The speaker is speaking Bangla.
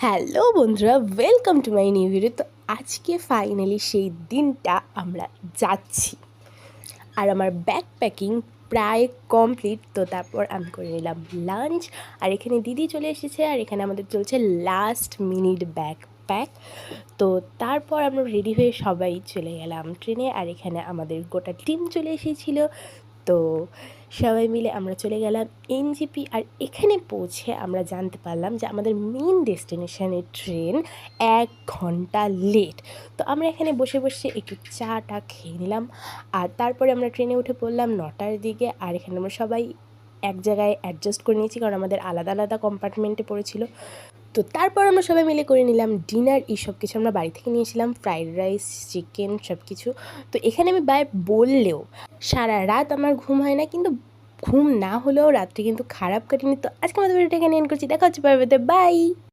হ্যালো বন্ধুরা, welcome to my new video. তো আজকে ফাইনালি সেই দিনটা আমরা যাচ্ছি, আর আমার ব্যাগ প্যাকিং প্রায় কমপ্লিট। তো তারপর আমি করে নিলাম লাঞ্চ, আর এখানে দিদি চলে এসেছে, আর এখানে আমাদের চলছে লাস্ট মিনিট ব্যাগ প্যাক। তো তারপর আমরা রেডি হয়ে সবাই চলে গেলাম ট্রেনে, আর এখানে আমাদের গোটা টিম চলে এসেছিলো। তো সবাই মিলে আমরা চলে গেলাম এনজেপি, আর এখানে পৌঁছে আমরা জানতে পারলাম যে আমাদের মেন ডেস্টিনেশনের ট্রেন 1 ঘন্টা লেট। তো আমরা এখানে বসে বসে একটু চাটা খেয়ে নিলাম, আর তারপরে আমরা ট্রেনে উঠে পড়লাম 9টার দিকে। আর এখানে আমরা সবাই এক জায়গায় অ্যাডজাস্ট করে নিয়েছি, কারণ আমাদের আলাদা আলাদা কম্পার্টমেন্টে পড়েছিল। তো তারপর আমরা সবাই মিলে করে নিলাম ডিনার। এই সব কিছু আমরা বাড়ি থেকে নিয়েছিলাম, ফ্রাইড রাইস, চিকেন, সব কিছু। তো এখানে আমি বললেও সারা রাত আমার ঘুম হয় না, কিন্তু ঘুম না হলেও রাত্রি কিন্তু খারাপ কাটেনি। তো আজকে আমাদের ভিডিওটা এখানে এন্ড করছি, দেখা হচ্ছে পরবর্তীতে, বাই।